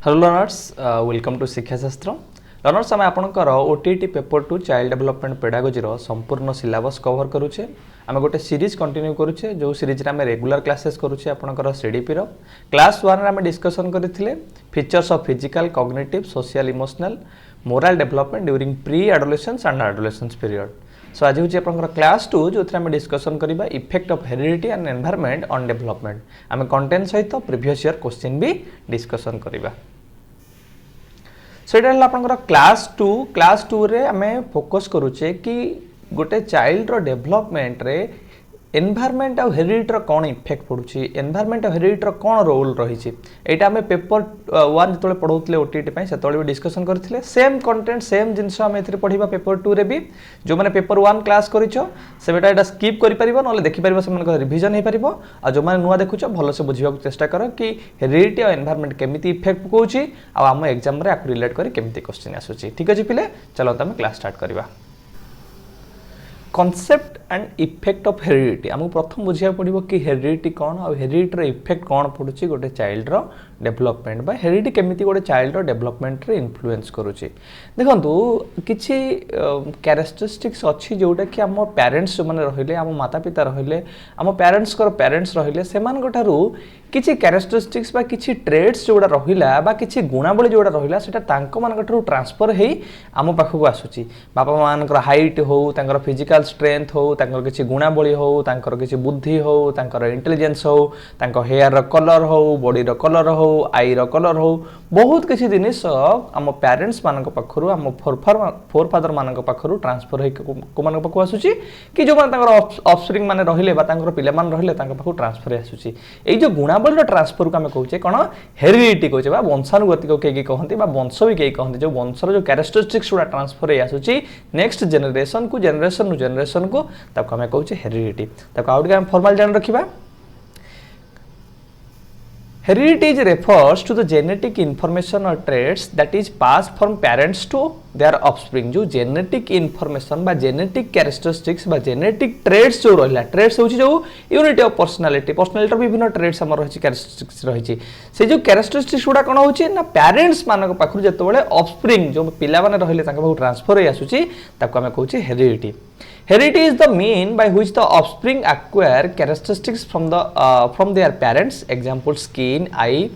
Hello learners, welcome to शिक्षा शास्त्र। Learners आम आपंकर OTET paper two child development पेडागोजीर संपूर्ण सिलेबस कवर करुचे। आम गोटे सीरीज कंटिन्यू करुचे जो सीरीज आम रेगुलर क्लासेस करुचे आपंकर सीडीपी क्लास 1 आम डिस्कसन करते features of physical cognitive social emotional moral development during pre adolescence and adolescence period. So आज हूँ आप क्लास 2 जो आम डिस्कसन करवा effect of heredity and environment on development. आम कंटेंट सहित प्रीवियस ईयर क्वेश्चन भी डिस्कसन करवा। सो ये क्लास 2 रे आम फोकस करुचे कि गोटे चाइल्ड रो डेवलपमेंट रे एनवायरनमेंट और हेरिडिटी कौन इफेक्ट पड़ुची, एनवायरनमेंट और हेरिडिटी कौन रोल रही। यहाँ आम पेपर 1 जो पढ़ाऊे ओटीटी से भी डिस्कसन करते सेम कंटेंट सेम जिनस आम पढ़ा पेपर 2 रे भी। जो मैंने पेपर 1 क्लास कर स्कीप कर ना देखिपर से रिविजन हो पार। और जो मैंने नुआ देखुच भलसे बुझा चेष्टा कर कि हेरिडिटी और एनवायरनमेंट केमी इफेक्ट पकाउची आम एग्जाम रिलेट कर केमी क्वेश्चन आसूची। ठीक अच्छे पिले, चलो आम क्लास स्टार्ट करवा। Concept and effect of heredity आमको प्रथम बुझा पड़ो कि हेरिडिटी कौन और हेरिडिटी इफेक्ट कौन पड़ुची गोटे चाइल्ड रो डेवलपमेंट बा हेरिडिटी केमिति गोटे चाइल्ड रो डेवलपमेंट रे इन्फ्लुएंस करुची। देखंतु किछि कैरेक्टरिस्टिक्स अछि जोटा कि आम पेरेंट्स जो माने रहिले आम माता पिता रहिले आम पेरेंट्स रहिले सेमान गठारु किछि कैरेक्टरिस्टिक्स बा किछि ट्रेड्स जोड़ा रहिला बा किछि गुणावली जोड़ा रहिला सेटा तांको मानकठरु ट्रांसफर हेई आम पाखकु आसुची। बापा मानकर हाइट हो तांकर फिजिकल स्ट्रेंथ हो तांकर किछि गुणावली हो तांकर किछि बुद्धि हो तांकर इंटेलिजेंस हो तांकर हेयर रो कलर हो बॉडी रो कलर हो आई रो कलर हो बहुत किछि जिनिस आम पेरेंट्स मानक पाखरु आम फोर फादर मानक पाखरु ट्रांसफर हेई को मानक पाखकु आसुची कि जो मान तांकर ऑफस्प्रिंग माने रहिले बा तांकर पिला मान रहिले तांकर पाखकु ट्रांसफर आसुची। एई जो गुणावली ट्रांसफर को आम कहूचे कौन हेरिडिटी कहूचे बा वंशानुगति को कई कहते वंश भी कई कहते जो वंशर जो कैरेक्टरिस्टिक्स गुड़ा ट्रांसफर हो आसूची नेक्स्ट जेनेरेशन को जेनेरेशन को ताको आम कहूचे हेरिडिटी। ताको आउट के फॉर्मल जान रखिबा। Heredity refers to the genetic information or traits that is passed from parents to their offspring। जो genetic information बा genetic characteristics बा genetic traits जो रहिला traits होची जो unity of personality विभिन्न traits हमर रहिची characteristics रहिची से जो characteristics गुडा कोन होची ना parents मानक पाखरु जतबेले offspring जो पिला माने रहिले ताका बहु ट्रांसफर होई आसुची ताको हम कहूची heredity। Heredity is the mean by which the offspring acquire characteristics from their parents, example skin, eye,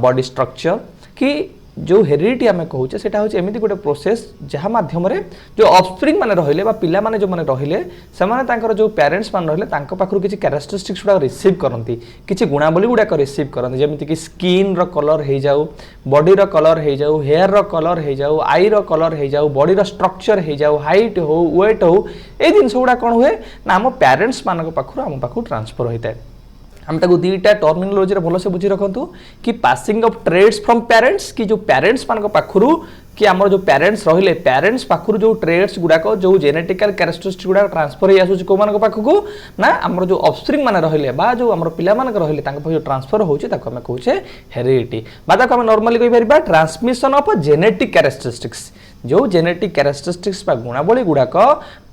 body structure। कि जो हेरिडिटी आम कहूचे सेटा होचे एमिति गोटे प्रोसेस जहाँ माध्यम रे जो ऑफस्प्रिंग माने रहिले बा पिला माने जो माने रहिले सेमाने तांकर जो पेरेंट्स मान रहिले तांको पाखरु किछि कैरेक्टरिस्टिक्स गुडा रिसीव करंती किछि गुणावली गुडा को रिसीव करंती जेमिति कि स्किन रो कलर हे जाऊ बॉडी रो कलर हे जाऊ हेयर रो कलर हे जाऊ आई रो कलर हे जाऊ बॉडी रो स्ट्रक्चर हे जाऊ हाइट हो वेट हो ए दिन गुडा कोन हुए ना हम पेरेंट्स मानक पाखरु हम पाखु ट्रांसफर होइता। हम ताको दीटा टर्मिनोलॉजी रे भलो से बुझी रखंतु कि passing of traits from parents कि जो पेरेंट्स मान को पाखरु कि हमर जो पेरेंट्स रहिले पेरेंट्स पाखरु जो ट्रेड्स गुडा को जो जेनेटिकल कैरेक्टरिस्टिक्स गुडा ट्रांसफर हे आसुची को मान को पाखकु ना हमर जो ऑफस्प्रिंग माने रहिले बा जो हमर पिला मान को रहिले तांको जो ट्रांसफर होची ताको हम कहूचे हेरिडिटी बा ताको हम नॉर्मली कहि परिबा ट्रांसमिशन ऑफ जेनेटिक कैरेक्टरिस्टिक्स। जो जेनेटिक कैरेक्टरिस्टिक्स बा गुणावली गुडाक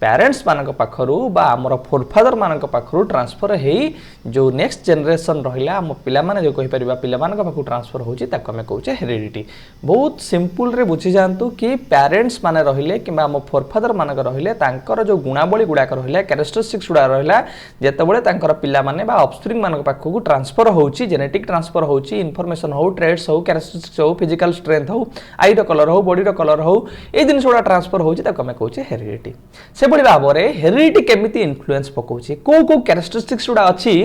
पेरेंट्स मानक पाखरु बा हमर फोरफादर मानक पाखरु ट्रांसफर हेई जो नेक्स्ट जनरेशन रहिला हम पिला माने जो कहि परिबा पिला मानक पाखरु ट्रांसफर होची ताको हम कहूचे हेरिडिटी। बहुत सिंपल रे बुझी जानतु कि पेरेंट्स माने रहिले किबा हम फोरफादर मानक रहिले तांकर जो गुणावली गुडाक रहिले कैरेक्टरिस्टिक्स गुडा रहिला जेतेबेले तांकर पिला माने बा ऑफस्प्रिंग मानक पाखकु ट्रांसफर होची जेनेटिक ट्रांसफर होची इन्फॉर्मेशन हो ट्रेड्स हो कैरेक्टरिस्टिक्स हो फिजिकल स्ट्रेंथ हो आई रो कलर हो बॉडी रो कलर हो ए दिन गुडा ट्रांसफर होची ताको हम कहूचे हेरिडिटी। से बड़ी भाव में हेरिडिटी केमिति इन्फ्लुएंस पकाउची को कैरेक्टरिस्टिक्स गुडा अछि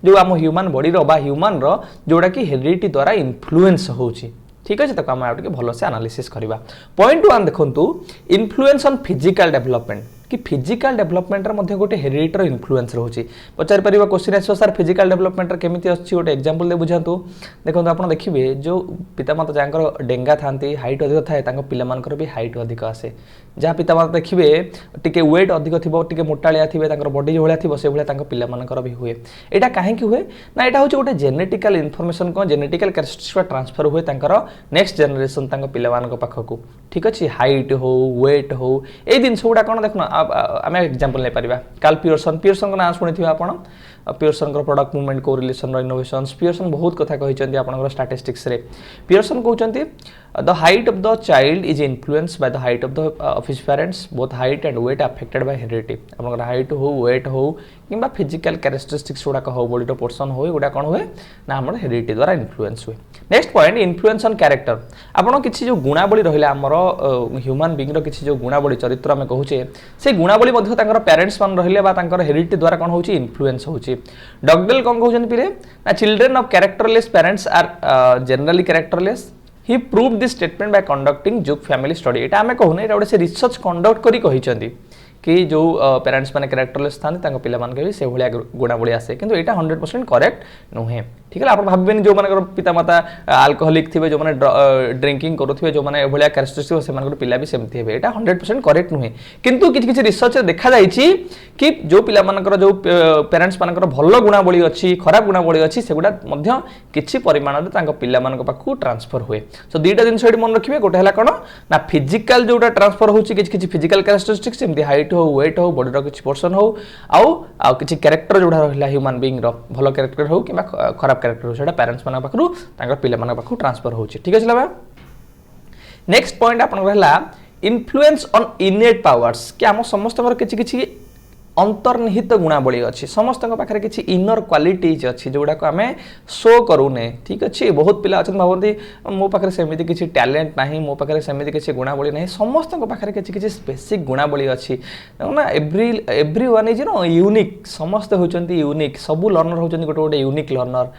जो आम ह्यूमन बॉडी रो बा ह्यूमन रो जोडा कि हेरिडिटी द्वारा इन्फ्लुएंस होची। ठीक अच्छे तक आम भल से एनालिसिस करवा। पॉइंट 1 देखंतु इन्फ्लुएंस ऑन फिजिकल डेवलपमेंट कि फिजिकल डेवलपमेंट रे गोटे हेरिडिटी इन्फ्लुएंस रोची। पचारि परिबा क्वेश्चन आसो सर फिजिकल डेवलपमेंट रे केमिति अछि गोटे एग्जांपल दे बुझांतु। देखंतु आपण देखिबे जो पितामाता जांकर डेंगा थांती हाइट अधिक थाए तांको पिला मानकर भी हाइट अधिक आसे जहाँ पितामाता देखिए टिके वेट अधिक थी टिके मोटालिया थे बॉडी जो भाया थी से भाया पिलामानकर भी हुए यहाँ कहीं हुए ना यहाँ हूँ गोटे जेनेटिकल इनफॉरमेशन कौन जेनेटिकल कैरेक्टरिस्टिक्स ट्रांसफर हुए नेक्स्ट जनरेशन पिलामान पाखक ठीक अच्छे हाइट हो वेट हो ये जिन गुड़ा कौन देखना आम एग्जांपल नहीं पारिबा कार्ल पियर्सन ना शुणी आप Pearson product movement correlation innovations Pearson बहुत कथा कहते आपंकर स्टैटिस्टिक्स रे पियर्सन कहते the height of the child is influence by the height of his parents both height and weight affected by heredity आपंकर हाइट हो वेट हो कि फिजिकल कैरेक्टरिस्टिक्स गुड़ाक हो बॉडी पोर्सन हो गुड़ा कौन हुए ना आम हेरिडिटी द्वारा इन्फ्लुएंस हुए next point influence on character आपन किसी जो गुणावली रहिला आमर ह्यूमन बीइंग रो किसी जो गुणावली चरित्र आम कहूचे से गुणावली मध्य तांकर पेरेंट्स मान रहिले बा तांकर हेरिडिटी द्वारा कौन होची इन्फ्लुएंस होची डगडेल कौन कहउछन पिले ना children of characterless parents are generally characterless he prove this statement by conducting Juke family study एटा आमे कहूने एटा से रिसर्च कंडक्ट करी कहिसंती कि जो पेरेंट्स मैंने कैरेक्टरलेस था पिला भी से भाया गुणावली आसे किंतु एटा 100% करेक्ट नुहे ठीक है आप भावेनि जो मान पितामाता आल्कोहोलिक थे जो मैंने ड्रिंकिंग करुवे जो मैंने भाया कैरेक्टरिस्टिक्स से पिला भी सेमती हे एटा 100% करेक्ट नुहे किंतु किसी रिसर्च देखा जाइए कि जो पिला जो पेरेंट्स मान भल गुणावली अच्छी खराब गुणावली अच्छी सेगुड़ा किसी परिमाण में पिला पाखु ट्रांसफर हुए सो दुईटा जिन मन रखिए गोटे है कौन ना फिजिकल जोटा ट्रांसफर हो फिजिकल कैरेक्टरिस्टिक्स सेमती हाइट हो वेट हो बॉडी किसी पोर्सन हो आउ किसी कैरेक्टर जोड़ा रहा ह्यूमन बीइंग भल कैरेक्टर हो कि खराब कैरेक्टर हो पेरेंट्स मान पाखु पिला पाखु ट्रांसफर हो ठीक है नेक्स्ट पॉइंट आप इन्फ्लुएंस ऑन इनेट पावर्स कि आम समस्त किसी अंतर्निहित गुणावली अच्छी समस्त पाखे किसी इनर क्वालिटीज अच्छी जोड़ा को आम शो करूने ठीक अच्छे बहुत पिला अच्छा भावती मो पाखे सेमती किसी टैलेंट ना मो पाखे सेमती किसी गुणावली ना समस्त पाखे किसी किसी स्पेसिफिक गुणावली अच्छी ना everyone is no unique समस्त होती यूनिक सबू लर्नर होती गोटे गोटे यूनिक लर्नर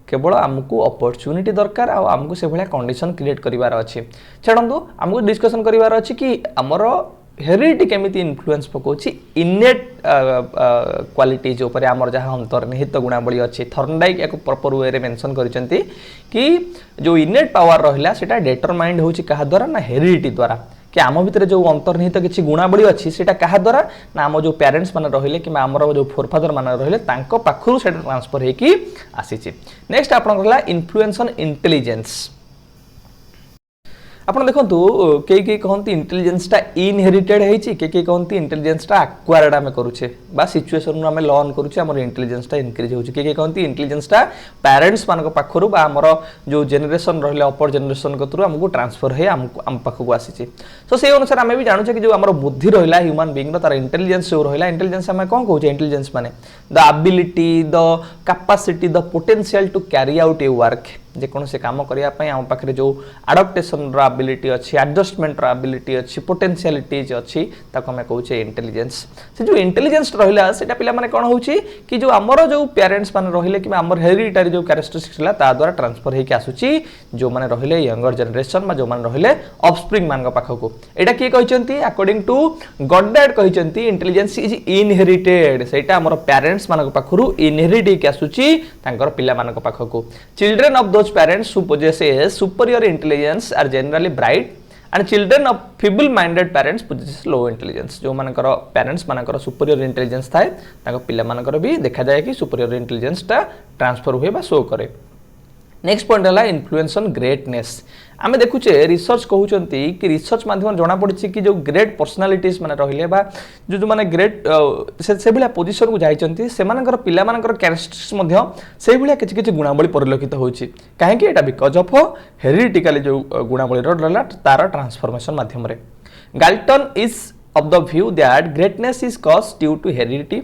केवल आमको अपॉर्चुनिटी दरकार आमको से भाया कंडीशन क्रिएट करार अच्छे छाड़ू आमको डिस्कसन करार अच्छे कि आमर हेरिडिटी केमिति इन्फ्लुएंस पकाउछि इनेट क्वालिटीज उपर आमर जहाँ अंतर्निहित गुणावली अच्छी थर्नडाइक एक प्रॉपर वे रे मेंशन करिसेंती कि जो इनेट पावर रहिला सेटा डिटरमाइंड होछि कहा द्वारा ना हेरिडिटी द्वारा कि आम भितर जो अंतर्निहित किसी गुणावली अच्छी से क्या द्वारा ना आम जो पेरेंट्स मैंने रहिले कि आमर जो फोरफादर मैंने रहिले पाखु से ट्रांसफर होगी आसी नेक्स्ट आप इन्फ्लुएंस ऑन इंटेलिजेंस आप देखो कई कहते इंटेलिजेंसटा इनहेरिटेड होती कई कहते इंटेलिजेंसटा आक्वायर्ड आम करुचे सिचुएसन आम लर्न करुचे आम इंटेलिजेंसटा इनक्रीज होची कई कहते इंटेलिजेंसटा पेरेंट्स मान पाखरु आमर जो जेनेरेशन रहिले अपर जेनेरेशन कतरू आमको ट्रांसफर है आम पाखक आसी सो से अनुसार आम भी जानूचे कि जो आम बुद्धि रहा ह्यूमन बीइंग तार इंटेलिजेंस जो रहा इंटेलिजेंस आम कौन कहूँ इंटेलिजेंस माने the ability the capacity the potential to carry out a work जेकोसी काम करने आम पाखे जो आडप्टेसन एबिलिटी अच्छी एडजस्टमेंट एबिलिटी अच्छी पोटेंशियलिटीज अच्छी आम कहे इंटेलिजेंस से जो इंटेलिजेंस रहा से पे कौन हो कि जो आमर जो पेरेंट्स मैंने रहिले कि आमर हेरिडिटरी जो कैरेक्टरिस्टिक्स ता द्वारा ट्रांसफर होकर आसूची जो मैंने रहिले यंगर जनरेशन जो मैंने रहिले ऑफस्प्रिंग मान पाखक एटा किए कहते अकॉर्डिंग टू गॉडडैड कहते इंटेलिजेंस इज इनहेरिटेड से आमर पेरेंट्स मान पाखु इनहेरिट होकर आसूची पिला मान पाखक children of those parents who possess superior intelligence are generally bright and children of feeble minded parents possess low intelligence जो मानकर पेरेंट्स मानकर superior intelligence थाए ताको पिला मानकर भी देखा जाए कि superior intelligence टा ट्रांसफर हुए बा शो करे नेक्स्ट पॉइंट है इन्फ्लुएंस ऑन ग्रेटनेस आम देखुचे रिसर्च कहते कि रिसर्च माध्यम जना पड़ी कि जो ग्रेट पर्सनालिटीज मैंने रहिले जो जो माने ग्रेट से भाया पोजिशन को जाइए से पिला कैरेक्टरिस्टिक्स से भाया किसी गुणावली परिलक्षित होची कहीं बिकज ऑफ हेरिडिटिकली जो गुणावली रहा तार ट्रांसफॉर्मेशन माध्यम Galton is of the view that greatness is cause due to heredity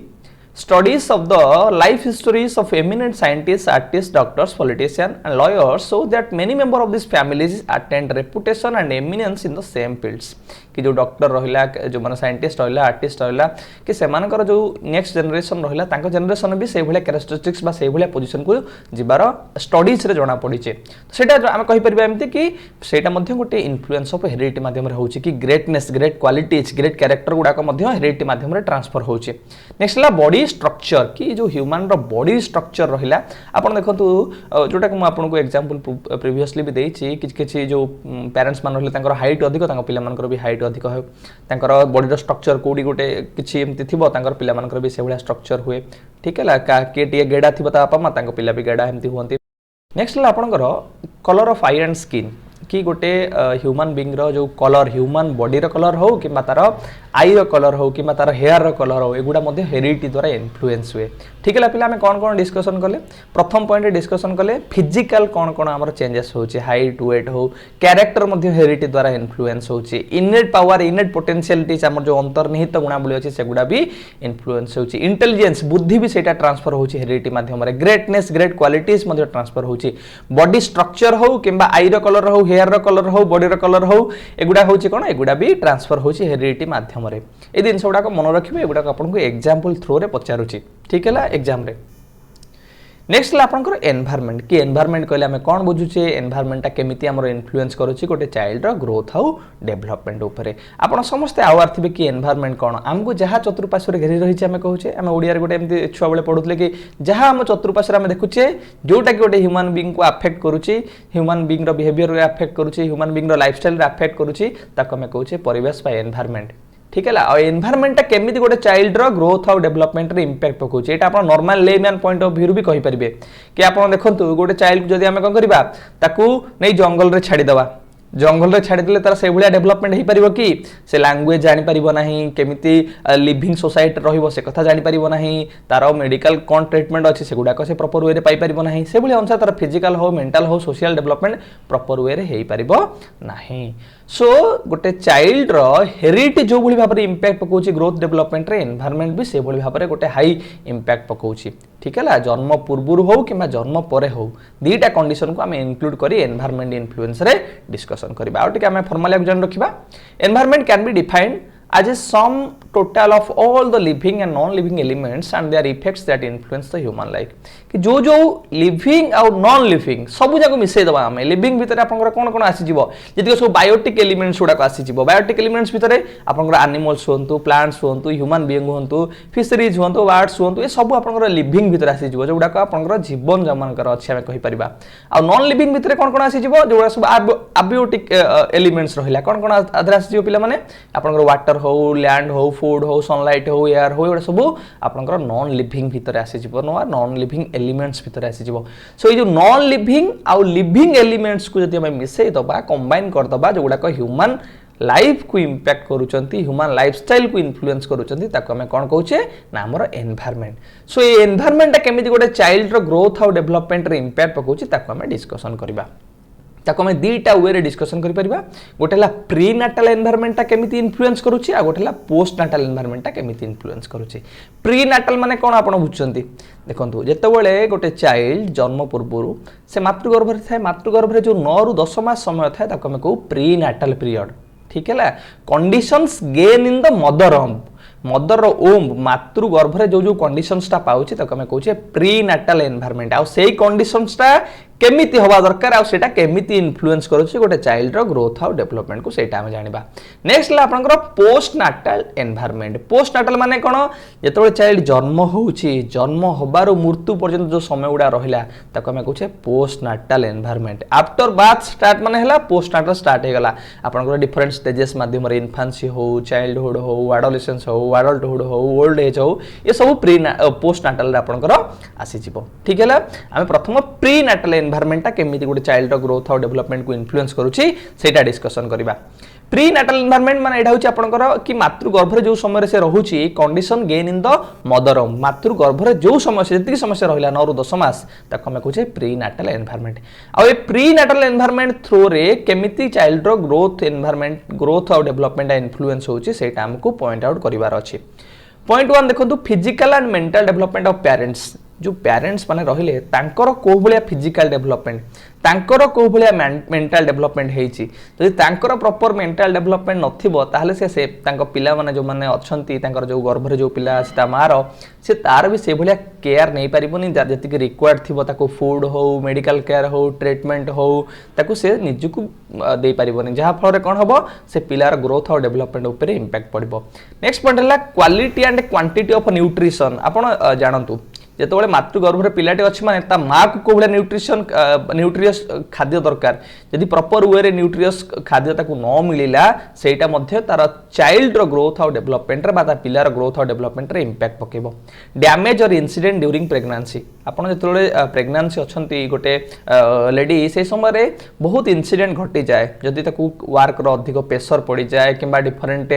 Studies of the life histories of eminent scientists, artists, doctors, politicians, and lawyers show that many members of these families attained reputation and eminence in the same fields. कि जो doctor रहिला जो माने scientist रहिला artist रहिला कि सेमानकर जो next generation रहिला तांको जनरेशन भी से भले कैरेक्टरिस्टिक्स बा से भले पोजीशन को जिबार स्टडीज रे जणा पड़ीचे तो सेटा हम कहि परबा एमति कि सेटा मध्ये गोटे इन्फ्लुएंस ऑफ हेरिडिटी माध्यम रे होची कि greatness great qualities great character गुडा को मध्ये हेरिडिटी माध्यम रे ट्रांसफर होची नेक्स्ट ला बॉडी स्ट्रक्चर कि जो ह्यूमन रो बॉडी स्ट्रक्चर रहिला आपण देखंतु जोटा को आपन को एग्जांपल प्रीवियसली भी देछि कि जो पेरेंट्स मान रहले तांकर हाइट अधिक तांको पिला मानकर भी हाइट हाइट अधिक हो तांकर बॉडी स्ट्रक्चर कोडी गोटे किछि एमति थिबो तांकर पिला मानकर भी से भलिया स्ट्रक्चर हुए ठीक है के टिए गेडा थिबो ता बापा मा तांकर पिला भी गेडा एमति हुंती नेक्स्ट ला आपनकर colour of eye and skin कि गोटे ह्यूमन बीइंग रो जो कलर ह्यूमन बॉडी रो कलर हो कि तार आई रो कलर हो कि तार हेयर रो कलर हो एगुडा मध्ये हेरिडिटी द्वारा इन्फ्लुएंस हुए ठीक है पिला कौन कौन डिस्कशन कले प्रथम पॉइंट डिस्कशन कले फिजिकल कौन कौन आमर चेंजेस होची हाइट वेट हो कैरेक्टर मध्ये हेरिडिटी द्वारा इन्फ्लुएंस होची इनेट पावर इनेट पोटेंशियलिटीज आमर जो अंतर्निहित गुणावली अछि सेगुडा भी इन्फ्लुएंस होची इंटेलिजेंस बुद्धि भी सेटा ट्रांसफर होची हेरिडिटी माध्यम रे ग्रेटनेस ग्रेट क्वालिटीज मध्ये ट्रांसफर होची बॉडी स्ट्रक्चर हो किबा आई रो कलर हो हेयर रो कलर हो बॉडी रो कलर हो एगुडा होची कोन एगुडा भी ट्रांसफर होची हेरिडिटी माध्यम रे ए दिन सोडा को मन रखिबे एगुडा आपन को एग्जांपल थ्रू रे पचारुची ठीक है एग्जाम रे नेक्स्ट ला आपनकर एनवायरनमेंट कि एनवायरनमेंट कहले हमें कोन बुझुचे एनवायरनमेंट ता केमिति हमर इन्फ्लुएंस करूची गोटे चाइल्ड रो ग्रोथ हाउ डेवलपमेंट ऊपर आपण समस्त आवार थिबे कि एनवायरनमेंट कोन हमको जहा चतुर्पार्श्व रे घेरी रहिছে हमें कहूचे हम ओडिया रे गोटे एमति छुआ बेले पढुतले कि जहा हम चतुर्पार्श्व रे हम देखुचे जोटा कि गोटे ह्यूमन बीइंग को अफेक्ट करूची ह्यूमन बीइंग रो बिहेवियर रे अफेक्ट करूची ह्यूमन बीइंग रो लाइफस्टाइल रे अफेक्ट करूची ताको हमें कहूचे परिवेश बा एनवायरनमेंट ठीक है और एनवायरनमेंट टा केमिति गोटे चाइल्ड रो ग्रोथ और डेवलपमेंट रे इंपैक्ट पकोची एटा आपण normal layman point of view भी कहि परिबे कि आपण देखंतु गोटे चाइल्ड जदी हमें कोन करबा ताकू नै जंगल रे छाडी दवा जंगल रे छाडी देले तार से भलिया डेवलपमेंट हे परिबो कि से लैंग्वेज जानि परिबो नाही केमिति लिविंग सोसाइटी रहिबो से कथा जानि परिबो नाही तार मेडिकल कोन ट्रीटमेंट अछि से गुडा को से प्रॉपर वे रे पाई परिबो नाही से भलिया अनुसार तार फिजिकल हो मेंटल हो सोशल डेवलपमेंट प्रॉपर वे रे हे परिबो नाही सो गोटे चाइल्ड रो हेरिडिटी जो भली भाबरे इंपैक्ट पकोची ग्रोथ डेवलपमेंट रे एनवायरनमेंट भी से भली भाबरे गोटे हाई इंपैक्ट पकोची ठीक है जन्म पूर्व हो कि जन्म परे हो दीटा कंडीशन को हम इंक्लूड करी एनवायरनमेंट इन्फ्लुएंस रे डिस्कशन करबा आ टिके हम फॉर्मूला को जान रखिबा environment can be defined as a sum total of all the living and non living elements and their effects that influence the human life कि जो जो लिविंग और नॉन लिविंग सब जाको मिसै दबा हम लिविंग भीतर आपनकर कोन कोन आसी जीवो जति सब बायोटिक एलिमेंट्स गुडा को आसी जीवो बायोटिक एलिमेंट्स भीतर आपनकर एनिमल्स होंतु प्लांट्स होंतु ह्यूमन बीइंग होंतु फिशरीज होंतु बर्ड्स होंतु ए सब आपनकर लिविंग भीतर आसी जीवो जो गुडा को आपनकर जीवन जमानकर अछि हम कहि परिबा आ नॉन लिविंग भीतर कोन कोन आसी जीवो जो सब अबायोटिक एलिमेंट्स रहिला कोन कोन आदर आसी जीवो पिला माने आपनकर वाटर हो लैंड हो फूड हो सनलाइट हो एयर हो एडा सब आपनकर नॉन लिविंग भीतर आसी जीवो नो नॉन लिविंग एलिमेंट्स भीतर आसी जीवो सो ये जो नॉन लिविंग आउ लिविंग एलिमेंट्स को जति हम मिसै दबा कंबाइन कर दबा जो गुडा को ह्यूमन लाइफ को इंपैक्ट करूचंती ह्यूमन लाइफस्टाइल को इन्फ्लुएंस करूचंती ताको हम कोन कहूचे ना हमर एनवायरनमेंट सो ये एनवायरनमेंट केमिति गोटे चाइल्ड रो ग्रोथ और डेवलपमेंट रे इंपैक्ट पकोची ताको हम डिस्कशन करबा ताको हम दीटा वे रे डिस्कशन करि परिबा गोटेला प्री नाटल एनवायरनमेंट ता केमिति इन्फ्लुएंस करूची आ गोटेला पोस्ट नाटल एनवायरनमेंट ता केमिति इन्फ्लुएंस करूची प्री नाटल माने कोन आपण बुझचंती देखंतु जेतेबेले गोटे चाइल्ड जन्म पूर्वरु से मातृगर्भ रे थाए मातृगर्भ रे जो 9 रु 10 मास समय थाए ताको हम कहू प्री नाटल पीरियड ठीक है conditions gain in the mother womb मातृगर्भ रे जो कंडीशंस ता पाउची ताको हम कहूचे प्री नाटल एनवायरनमेंट आ सेही कंडीशंस ता केमिति होबा दरकार आ सेटा केमिति इन्फ्लुएंस करूची गोटे चाइल्ड रो ग्रोथ और डेवलपमेंट को सेटा हम जानिबा नेक्स्ट ला आपनकर post natal environment post natal माने कोन जेतबे चाइल्ड जन्म होउची जन्म होबारो मृत्यु पर्यंत जो समय उडा रहिला ताको हम कहूचे post natal environment after birth start माने हला पोस्ट नाटल स्टार्ट हे गला आपनकर डिफरेंट स्टेजेस माध्यम रे इन्फेंसी हो चाइल्डहुड हो एडोलेसेंस हो एडल्टहुड हो ओल्ड एज हो ये सब प्री पोस्ट नाटल रे आपनकर आसी जिवो ठीक है हम प्रथम प्री नाटल एनवायरनमेंट केमिति गोटे चाइल्ड ग्रोथ और डेवलपमेंट को इन्फ्लुएंस करूची सेटा डिस्कशन करबा प्री नाटल एनवायरनमेंट माने एडा होची आपनकर कि मातृगर्भ रे जो समय से रहूची condition gain in the mother मातृगर्भ रे जो समय से जति समय से रहिला 9 रु 10 मास ताको हम कहूचे प्री नाटल एनवायरनमेंट आ ए प्री नाटल एनवायरनमेंट थ्रू रे केमिति चाइल्ड रो ग्रोथ एनवायरनमेंट ग्रोथ और डेवलपमेंट इन्फ्लुएंस होची सेटा हमको पॉइंट आउट करिवार अछि पॉइंट 1 देखंतु physical and mental development of parents जो पेरेंट्स माने रहिले तांकर को भलिया फिजिकल डेवलपमेंट तांकर को भलिया मेंटल डेवलपमेंट हेची जदि तांकर प्रॉपर मेंटल डेवलपमेंट नथिबो ताहले से तांको पिला माने जो माने अछंती तांकर जो गर्भ रे जो पिला आस्ता मार से तार भी से भलिया केयर नै परिबोनी जति कि रिक्वायर्ड थिबो ताको फूड हो मेडिकल केयर हो ट्रीटमेंट हो ताको से निजुकु दे परिबोनी जहा फल रे कोन हबो से पिलार ग्रोथ और डेवलपमेंट ऊपर इंपैक्ट पड़िबो नेक्स्ट पॉइंट हला quality and quantity of nutrition आपण जानंतु ଯେତେବେଳେ ମାତୃଗର୍ଭରେ ପିଲାଟି ଅଛି ମାନେ ତା ମାକୁ କୋଉ ଭଳିଆ ନ୍ୟୁଟ୍ରିୟସ୍ ଖାଦ୍ୟ ଦରକାର ଯଦି ପ୍ରପର ୱେରେ ନ୍ୟୁଟ୍ରିୟସ୍ ଖାଦ୍ୟ ତାକୁ ନ ମିଳିଲା ସେଇଟା ମଧ୍ୟ ତାର ଚାଇଲ୍ଡର ଗ୍ରୋଥ ଆଉ ଡେଭଲପମେଣ୍ଟରେ ବା ତା ପିଲାର ଗ୍ରୋଥ ଆଉ ଡେଭଲପମେଣ୍ଟରେ ଇମ୍ପାକ୍ଟ ପକେଇବ ଡ୍ୟାମେଜ୍ ଅର୍ ଇନସିଡେଣ୍ଟ ଡ୍ୟୁରିଂ ପ୍ରେଗନାନ୍ସି ଆପଣ ଯେତେବେଳେ ପ୍ରେଗନାନ୍ସି ଅଛନ୍ତି ଗୋଟେ ଲେଡି সেই সময়ে বহুত ইনসিডেন্ট ঘটি যায় যদি তাকে ওয়ার্কর অধিক প্রেসর পড়ি যায় কিংবা ডিফরেন্ট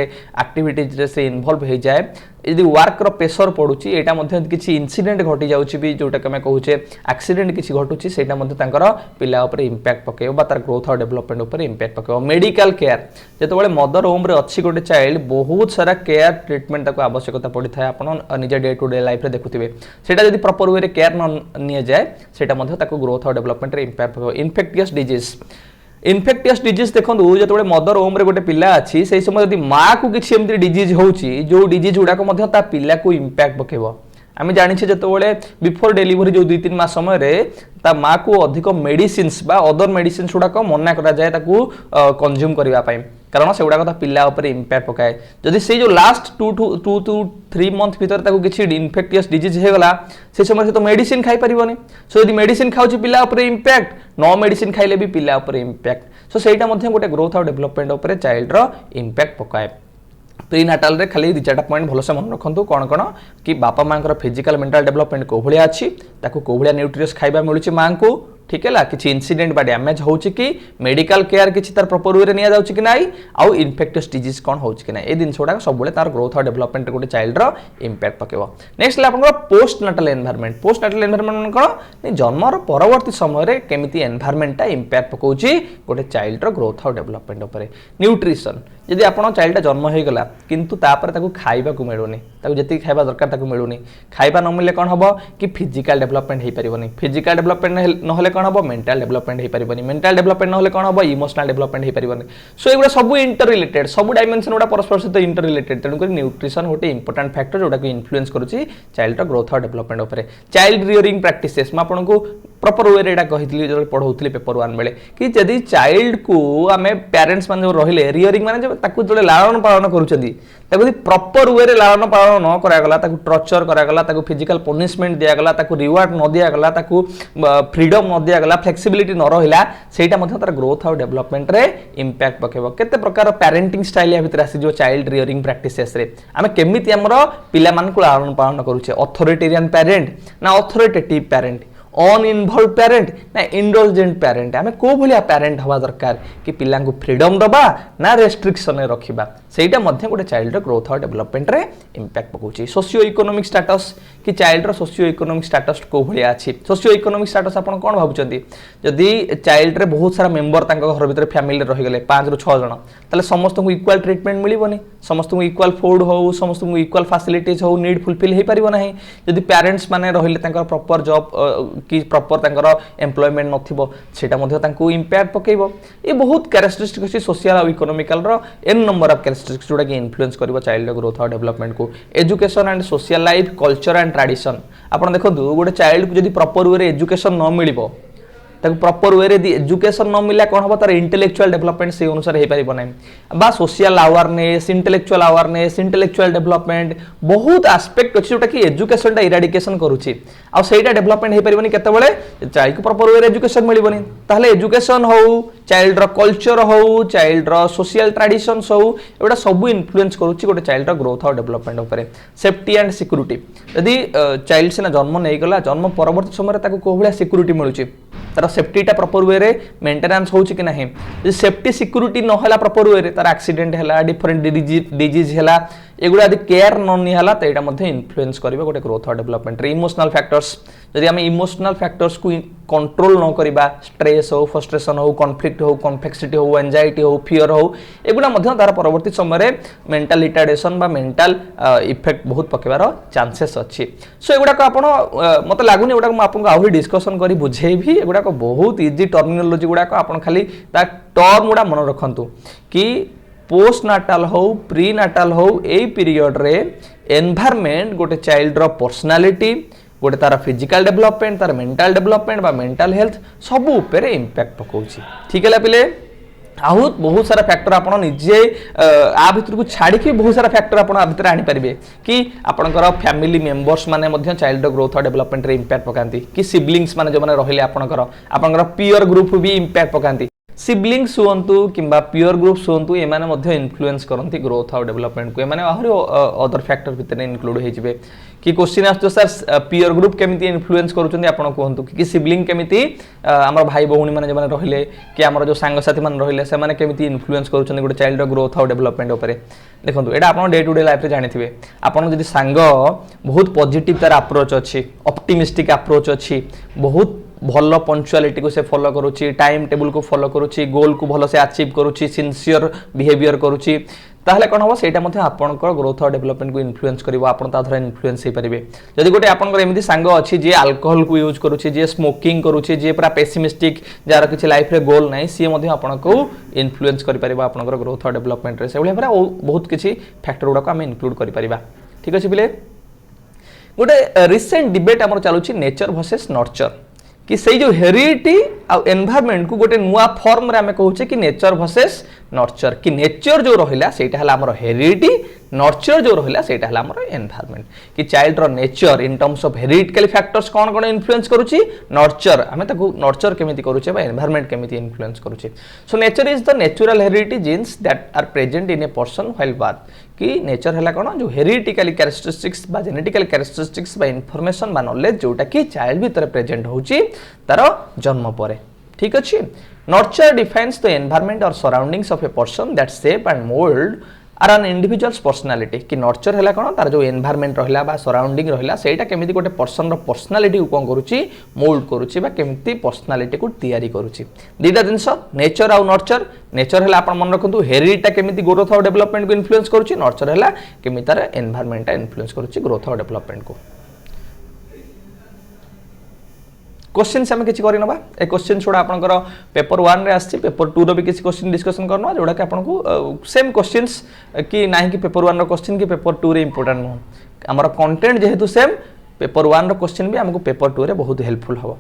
আক্টিভিটিজে সে ইনভলভ হয়ে যায় যদি ওয়ার্কর প্রেসর পড়ুছি এটা মধ্যে কিছু ইনসিডেন্ট ঘটি যাচ্ছে বি যেটাকে আমি কହୁছে আক্সিডেন্ট কিছু ঘটুছি সেটা মধ্যে তাঙ্কর পিলা উপরে ইম্প্যাক্ট পকাইব বা তার গ্রোথ আর ডেভেলপমেন্ট উপরে ইম্প্যাক্ট পকাইব মেডিকাল কেয়ার যেতବେଳେ মদর হোম রে অছি গোটে চাইল্ড বহুত সারা কেয়ার ট্রিটমেন্ট তাকে আবশ্যকতা পড়িথায় আপন নিজ ডে টু ডে লাইফ রে দেখুথিবে সেটা যদি প্রপার ওয়ে রে কেয়ার ন নিয়ে যায় সেটা মধ্যে তাকে গ্রোথ আর ডেভেলপমেন্ট রে ইম্প্যাক্ট পকাইব ইনফেক্টিয়াস ডিজিজ দেখুন যেতବେଳେ মদর হোম রে গোটে পিলা আছে সেই সময় যদি মা কু কিছু এমতি ডিজিজ হଉଛି जो ডিজিজ গুড়াক মধ্য তা পিলা কু ইম্প্যাক্ট পকাইব আমি জানিছে যেতବେଳେ বিফোর ডেলিভারি जो 2-3 মাস সময় রে তা মা কু অধিক মেডিসিনস বা অদর মেডিসিনস গুড়াক মনা করা যায় তাকু কনজ্যুম করিবা পাই কারণ সেগুড়াক তা পিলা উপরে ইম্প্যাক্ট পকায় যদি সেই যে লাস্ট 2 to 3 मंथ ভিতর তাকু কিছু ইনফেক্টিয়াস ডিজিজ হয়ে গলা সেই সময় সে তো মেডিসিন খাই পারিবনি সো যদি মেডিসিন খাউছি পিলা উপরে ইম্প্যাক্ট নো মেডিসিন খাইলে বি পিলা উপরে ইম্প্যাক্ট সো সেইটা মধ্যে গোটে গ্রোথ আর ডেভেলপমেন্ট উপরে চাইল্ড র ইম্প্যাক্ট পকায় प्रीनाटाल रे खाली 2-4 पॉइंट भलसे मन रखंतु कोन कि बापा मांकर फिजिकल मेंटल डेवलपमेंट को भलिया अछि ताको को भलिया न्यूट्रियस खाइबा मिलुछि मां को ठीक है किसी इनसीडेंट बा डैमेज होउछि कि मेडिकल केयर किछि तार प्रॉपर वे रे निया जाउछि कि नाही आउ इन्फेक्टियस डिजीज कोन होउछि कि नाही ए दिन छोडा सब बेले तार ग्रोथ और डेवलपमेंट गोटे चाइल्ड रो इंपैक्ट पकेबो नेक्स्ट ले आपन पोस्ट नाटल एनवायरनमेंट कोन नि जन्म रो परवर्ती समय रे केमिति एनवायरनमेंट ता इंपैक्ट पकोछि गोटे चाइल्ड रो ग्रोथ और डेवलपमेंट ऊपर न्यूट्रिशन यदि आपण चाइल्ड जन्म हो गला किंतु तापर ताको खाइबा को मिलुनी ताको जति खाइबा दरकार ताको मिलुनी खाइबा न मिलले कोन हबो कि फिजिकल डेवलपमेंट हे परिबोनी फिजिकल डेवलपमेंट न होले कोन हबो मेंटल डेवलपमेंट हे परिबोनी मेंटल डेवलपमेंट न होले कोन हबो इमोशनल डेवलपमेंट हे परिबोनी सो एगुडा सब इंटर रिलेटेड सब डायमेंशन उडा परस्पर सहित इंटर रिलेटेड तनु कर न्यूट्रिशन होटे इंपोर्टेंट फैक्टर जोडा को इन्फ्लुएंस करूची चाइल्ड रो ग्रोथ और डेवलपमेंट ऊपर चाइल्ड रियरिंग प्रैक्टिसेस म आपनको प्रॉपर वे रे एटा कहितली जो पढौतली पेपर 1 बेले कि यदि चाइल्ड को आमे पेरेंट्स मान जो रहिले रियरिंग माने ताकू जो लालन पालन करूचंदी ताकू प्रॉपर वे रे लालन पालन न करा गला ताकू टॉर्चर करा गला ताकू फिजिकल पनिशमेंट दिया गला ताकू रिवार्ड न दिया गला ताकू फ्रीडम न दिया गला फ्लेक्सिबिलिटी न रहिला सेटा मध्ये तार ग्रोथ और डेवलपमेंट रे इंपैक्ट पकेबो केते प्रकार पेरेंटिंग स्टाइल या भीतर आसी जो चाइल्ड रियरिंग प्रैक्टिसेस रे आमे केमिति हमरो पिला मान को लालन पालन करूचे अथॉरिटेरियन पेरेंट ना अथॉरिटेटिव पेरेंट अनइन्वॉल्व पेरेंट ना इंडल्जेंट पेरेंट आमे को भलिया पेरेंट हवा दरकार कि पिला को फ्रीडम दबा ना रेस्ट्रिक्शन रखिबा सेटा मध्ये गोटे चाइल्ड रो ग्रोथ और डेवलपमेंट रे इंपैक्ट पकोची सोशियो इकोनॉमिक स्टेटस कि चाइल्ड रो सोशियो इकोनॉमिक स्टेटस को भलिया अछि सोशियो इकोनॉमिक स्टेटस आपण कोन भाबुचंदी यदि चाइल्ड रे बहुत सारा मेंबर तांका घर भीतर फैमिली रे रहि गेले 5 रो 6 जण तले समस्त को इक्वल ट्रीटमेंट मिलिबोनी समस्त को इक्वल फूड हो समस्त को इक्वल फैसिलिटीज हो नीड फुलफिल हे परिबो नाही यदि पेरेंट्स माने रहिले तांका प्रॉपर जॉब कि प्रॉपर तांकर एम्प्लॉयमेंट नथिबो सेटा मध्ये तांको इंपैक्ट पकेइबो ए बहुत कैरेक्टरिस्टिक अछि सोशल और इकोनॉमिकल रो एन नंबर ऑफ कैरेक्टरिस्टिक्स जोडा कि इन्फ्लुएंस करबो चाइल्ड ग्रोथ और डेवलपमेंट को education and social life culture and tradition आपण देखंतु गोटे चाइल्ड को जदी प्रॉपर वे रे एजुकेशन न मिलिबो ताको प्रॉपर वे रे एजुकेशन न मिला कोन हबो तार इंटेलेक्चुअल डेवलपमेंट से अनुसार हे परिबो नै बा सोशल अवेयरनेस इंटेलेक्चुअल डेवलपमेंट बहुत एस्पेक्ट अछि जोटा कि एजुकेशन ता इराडिकेशन करूची आ सेटा डेवलपमेंट हे परिबोनी केते बेले चाइल्ड को प्रॉपर वे रे एजुकेशन मिलिबोनी ताहले एजुकेशन हो चाइल्ड रो कल्चर हो चाइल्ड रो सोशल ट्रेडिशंस हो एटा सब इन्फ्लुएंस करूची गोटे चाइल्ड रो ग्रोथ और डेवलपमेंट ऊपर सेफ्टी एंड सिक्योरिटी यदि चाइल्ड सेना जन्म नै गला जन्म परवर्ती समय ताको को भलिया सिक्योरिटी मिलुची तार सेफ्टीटा प्रॉपर वे रे मेंटेनेंस होउची कि नाही जे सेफ्टी सिक्योरिटी न हला प्रॉपर वे रे तार एक्सीडेंट हला डिफरेंट डिजीज हला एगुडा यदि केयर न नि हला त एटा मध्ये इन्फ्लुएंस करबा गोटे ग्रोथ और डेवलपमेंट रे इमोशनल फैक्टर्स यदि हम इमोशनल फैक्टर्स को कंट्रोल न करबा स्ट्रेस हो फ्रस्ट्रेशन हो कॉन्फ्लिक्ट हो कॉम्प्लेक्सिटी हो एंजाइटी हो फियर हो एगुडा मध्ये तार परवर्ती समय रे मेंटल रिटार्डेशन बा मेंटल इफेक्ट बहुत पकेबार चांसेस अछि सो एगुडा को आपण मते लागुनी एगुडा को आपन आहुरी डिस्कशन करी बुझेबी एगुडा को बहुत इजी टर्मिनोलॉजी गुडा को आपण खाली ता टर्म गुडा मन रखंतु कि पोस्ट नाटाल हो प्री नाटाल हो ए पीरियड रे एनवायरनमेंट गोटे चाइल्ड रो पर्सनालिटी गोटे तार फिजिकल डेवलपमेंट तार मेंटल डेवलपमेंट बा मेंटल हेल्थ सब ऊपर इंपैक्ट पकोची ठीक है पिले बहुत सारा फैक्टर आपण निजे आ भितर को छाड़ी के बहुत सारा फैक्टर आपण आ भितर आनी परिबे कि आपनकर फैमिली मेंबर्स माने मध्य चाइल्ड ग्रोथ और डेवलपमेंट रे इंपैक्ट पकांती कि सिबलिंग्स माने जो माने रहिले आपनकर पीयर ग्रुप भी इंपैक्ट पकांती सिबलिंग्स हुंतु किंबा पीयर ग्रुप्स हुंतु ए माने मध्य इन्फ्लुएंस करंती ग्रोथ और डेवलपमेंट को ए माने आहुरी अदर फैक्टर भितर इनक्लूड हे जिवे कि क्वेश्चन आछतो सर पीयर ग्रुप केमिति इन्फ्लुएंस करूछन्ती आपण कहंतु कि सिबलिंग केमिति हमर भाई भौणी माने जे माने रहिले कि हमर जो सांग साथी माने रहिले से माने केमिति इन्फ्लुएंस करूछन्ती गोटे चाइल्ड ग्रोथ और डेवलपमेंट ऊपर देखंतु एटा आपण डे टू डे लाइफ रे जानिथिबे आपण जदि सांग बहुत पॉजिटिव तार अप्रोच अछि ऑप्टिमिस्टिक अप्रोच अछि बहुत भल पंक्चुअलिटी को से फॉलो करूची टाइम टेबल को फॉलो करूची गोल को भलो से अचीव करूची सिंसियर बिहेवियर करूची ताहले कोन हो सेटा मध्ये आपनकर ग्रोथ और डेवलपमेंट को इन्फ्लुएंस करिवो आपन ता धरा इन्फ्लुएंस हे परिबे जदि गोटे आपनकर एमिति सांग अछि जे अल्कोहल को यूज करूची जे स्मोकिंग करूची जे पूरा पेसिमिस्टिक जार किछि लाइफ रे गोल नै सी मध्ये आपनको इन्फ्लुएंस करि परिबो आपनकर ग्रोथ और डेवलपमेंट रे से बले पूरा बहुत किछि फैक्टर गुडा को हम इंक्लूड करि परिबा ठीक अछि बिले गोटे रिसेंट डिबेट हमर चालुची नेचर वर्सेस नर्चर कि सही जो हेरिडिटी आ एनवायरनमेंट को गोटे नुआ फॉर्म रे हमें कहूचे कि नेचर वर्सेस नर्चर कि नेचर जो रहिला सेटा हला हमर हेरिडिटी नर्चर जो रहिला सेटा हला हमर एनवायरनमेंट कि चाइल्ड रो nature in terms of hereditical factors कोन कोन इन्फ्लुएंस करूची नर्चर हमें ताको नर्चर केमिति करूचे बा एनवायरनमेंट केमिति इन्फ्लुएंस करूचे so nature is the natural heredity genes that are present in a person while birth कि नेचर हला कोन जो हेरिडिटिकल कैरेक्टरिस्टिक्स बा जेनेटिकल कैरेक्टरिस्टिक्स बा इंफॉर्मेशन बा नॉलेज जोटा कि चाइल्ड भीतर प्रेजेंट होची तारो जन्म परे ठीक अछि नर्चर डिफाइन्स द एनवायरनमेंट और surroundings of a person that shape and mould are an individual's personality कि नर्चर हला कोन तार जो एनवायरनमेंट रहिला बा सराउंडिंग रहिला सेटा केमिति गोटे पर्सन रो पर्सनालिटी को कोन करूची मोल्ड करूची बा केमिति पर्सनालिटी को तयारी करूची दीटा जिंस नेचर आ नेचर हला आपण मन रखंतु हेरिडिटी केमिति ग्रोथ और डेवलपमेंट को इन्फ्लुएंस करूची नर्चर हला केमिति तार एनवायरनमेंट इन्फ्लुएंस करूची ग्रोथ और डेवलपमेंट को क्वेश्चन से हमें किसी करना ए क्वेश्चन छोड़ा आपनकर पेपर 1 रे आछि पेपर 2 रो भी किसी क्वेश्चन डिस्कशन करना जोड़ा कि आपन को सेम क्वेश्चंस कि नाही कि पेपर 1 रो क्वेश्चन कि पेपर 2 रे इंपोर्टेंट न हमर कंटेंट जेहेतु सेम पेपर 1 रो क्वेश्चन भी हमको पेपर 2 रे बहुत हेल्पफुल हो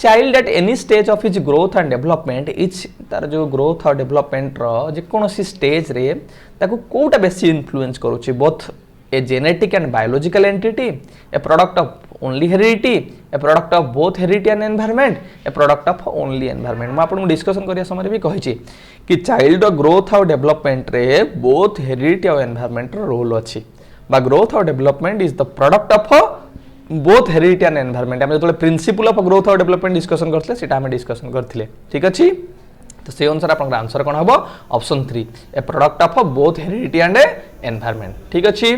child at any stage of his growth and development is तार जो ग्रोथ और डेवलपमेंट रो जे कोनोसी स्टेज रे ताको कोटा बेसी इन्फ्लुएंस करूची both a genetic and biological entity, a product of only heredity, a product of both heredity and environment, a product of only environment. मैं आपको डिस्कशन करिया समय भी कहि कि चाइल्ड ग्रोथ और डेवलपमेंट रे बोथ हेरिडिटी और एनवायरनमेंट रो रोल अछि बा ग्रोथ और development is the product of both heredity and environment हम जो प्रिंसिपल ऑफ ग्रोथ और डेवलपमेंट डिस्कशन करथले सेटा हम डिस्कशन करथले ठीक अछि तो से अनुसार आपन आंसर कोन हबो option 3 a product of both heredity and environment ठीक अछि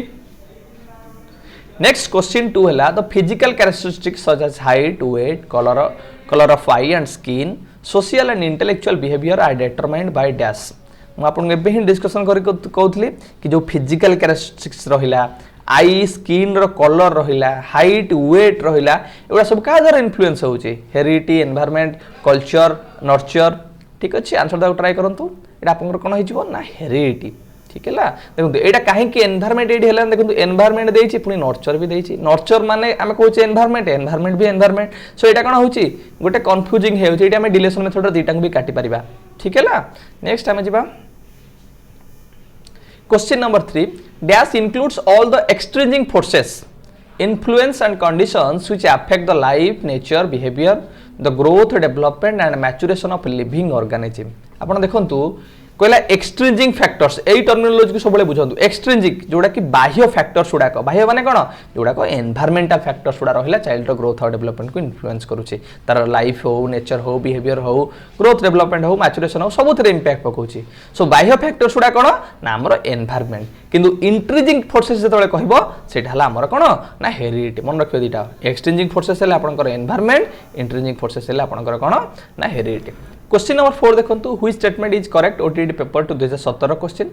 नेक्स्ट क्वेश्चन 2 है the physical characteristics such as height weight colour of eye and skin social and intellectual behaviour are determined by dash मैं आपन एबे ही discussion करि कहउथली कि जो physical characteristics रहिला आई स्किन रो कलर रहिला हाइट वेट रहिला एबा सब का द्वारा इन्फ्लुएंस होउची हेरिडिटी एनवायरनमेंट कल्चर नर्चर ठीक अछि आंसर दा ट्राई करंतु एटा आपन कोन हिजबो ना हेरिडिटी ठीक है देखो एटा काहे कि एनवायरनमेंट एडी हला देखो एनवायरनमेंट देछि पुनी नर्चर भी देछि नर्चर माने हम कहू छै एनवायरनमेंट भी एनवायरनमेंट सो एटा कोन होछि गोटे कंफ्यूजिंग हे होछि एटा हम डिलेशन मेथड दीटा भी काटि परिबा ठीक है नेक्स्ट हम जिबा question number 3 dash includes all the extrinsic forces influence and conditions which affect the life nature behavior the growth development and maturation of living organism आपण देखंतु कहला एक्सट्रिंसिक फैक्टर्स एई टर्मिनोलॉजी को सबले बुझंतु एक्सट्रिंसिक जोडा कि बाह्य फैक्टर्स उडा को बाह्य माने कोन जोडा को एनवायरमेंटल फैक्टर्स उडा रहिला चाइल्ड ग्रोथ और डेवलपमेंट को इन्फ्लुएंस करूची तार लाइफ हो नेचर हो बिहेवियर हो ग्रोथ डेवलपमेंट हो मैच्योरेशन हो सबुथरे इंपैक्ट पकोची सो बाह्य फैक्टर्स उडा कोन ना हमर एनवायरमेंट किंतु इंट्रिंसिक फोर्सेस जतले कहबो सेटा हला हमर कोन ना हेरिडिटी मन रखियो दिटा एक्सट्रिंसिक फोर्सेस हला आपनकर एनवायरमेंट इंट्रिंसिक फोर्सेस हला आपनकर कोन ना हेरिडिटी क्वेश्चन नंबर 4 देखंतु which statement is correct OTET paper 2 2017 question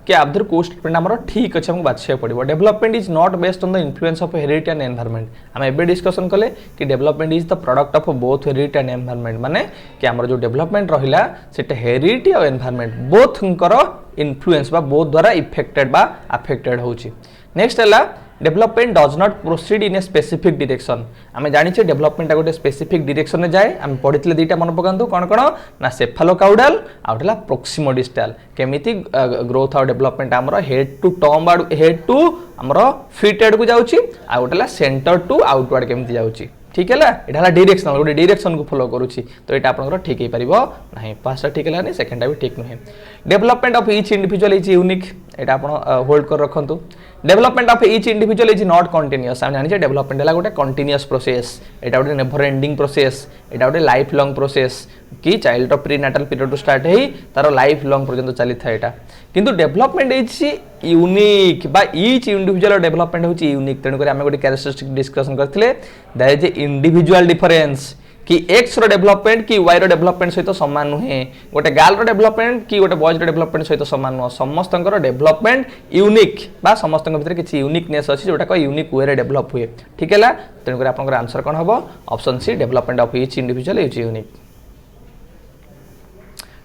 के आधर को स्टेटमेंट हमर ठीक अछि हम बाछिया पड़िबो development is not based on the influence of heredity and environment हम एबे डिस्कशन कले कि development is the product of both heredity and environment माने कि हमर जो डेवलपमेंट रहिला सेटा हेरिडिटी और एनवायरनमेंट बोथ कर इन्फ्लुएंस बा बोथ द्वारा इफेक्टेड बा अफेक्टेड होची नेक्स्ट हला development does not proceed in a specific direction आम जानिछे डेवलपमेंट गोटे स्पेसिफिक डायरेक्शन में जाए आम पढ़ी दुईटा मन पकातु कौन कौन ना सेफालोकाउडाल आउटला प्रोक्सिमोडिस्टाल केमिति ग्रोथ और डेवलपमेंट आमर head to term head to आमर फीट एड को जाउची आ गोटेला सेंटर टू आउटवर्ड केमिति जाउची ठीक है यहाँ डायरेक्शन गोटे डायरेक्शन को फॉलो करुच्ची तो यहाँ आपंकर ठीक हो पार ना फास्ट ठीक है सेकेंडा भी ठीक नुहे development of each individual is unique यहाँ आप होल्ड कर रखु development of each individual is not continuous आम जानी डेवलपमेंट है गोटे कंटिन्यूअस प्रोसेस यहाँ गोटे नेभर एंडिंग प्रोसेस यहाँ गोटे लाइफ लॉन्ग प्रोसेस कि child pre natal period start है तार लाइफ लॉन्ग पर्यंत चली था यहाँ किंतु डेवलपमेंट इज यूनिक बा ईच इंडिविजुअल डेवलपमेंट होची यूनिक तेणुक आम गोटे कैरेक्टरिस्टिक डिस्कसन करथिले that is a individual difference कि एक्स रो डेवलपमेंट कि वाई रो डेवलपमेंट सहित समान नुहे गोटे गर्ल रो डेवलपमेंट कि गोटे बॉयज रो डेवलपमेंट सहित समान नुह समस्तंकर डेवलपमेंट यूनिक बा समस्त भीतर किसी यूनिकनेस अच्छी जोटा यूनिक वे डेवलप हुए ठीक है तेणुक आपंकर आंसर कौन हम option C development of each individual is unique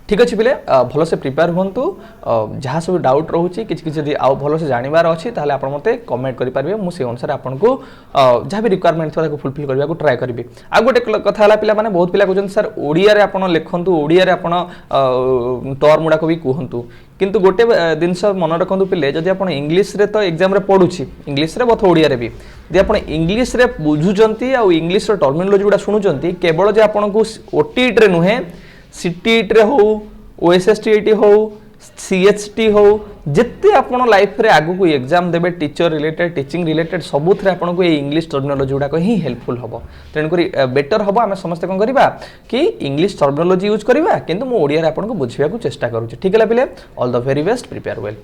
ठीक अच्छे पिले भल से प्रिपेयर हूँ जहाँ सब डाउट रोचे कि आउ भल से जानवर अच्छी आप मत कमेंट करेंगे मुझे अनुसार आपको जहाँ भी रिक्वायरमेंट थोड़ा फुलफिल करने को ट्राए करी आ गोटे कथा है पिला बहुत पिला कहते सर ओडिया आप लिखु ओडिया आप टर्म गुड़ाक भी कहतु किंतु गोटे जिनस मन रखु पिले जदि आप इंग्लीश रे तो एग्जाम पढ़ुची इंग्लीश रे बथ ओडिया भी जब आप इंग्लीश रे बुझुंट आउ इंग्लीश टर्मिनोलॉजी गुड़ा शुणुंट केवल जे आपको ओटीईटी रे नुहे सीटीईटी हो ओएसएसटीईटी हो सीएचटी हो जिते आपण लाइफ रे आगु को एग्जाम देबे टीचर रिलेटेड टीचिंग रिलेटेड सबुथ रे आपण को इंग्लिश टर्मिनोलॉजी गुडा ही हेल्पफुल हबो तेन करी बेटर हबो आमे समस्त कोन करबा कि इंग्लिश टर्मिनोलॉजी यूज करबा किंतु मो ओडिया रे आपण को बुझिया को चेष्टा करूची ठीक है पिले all the very best prepare well.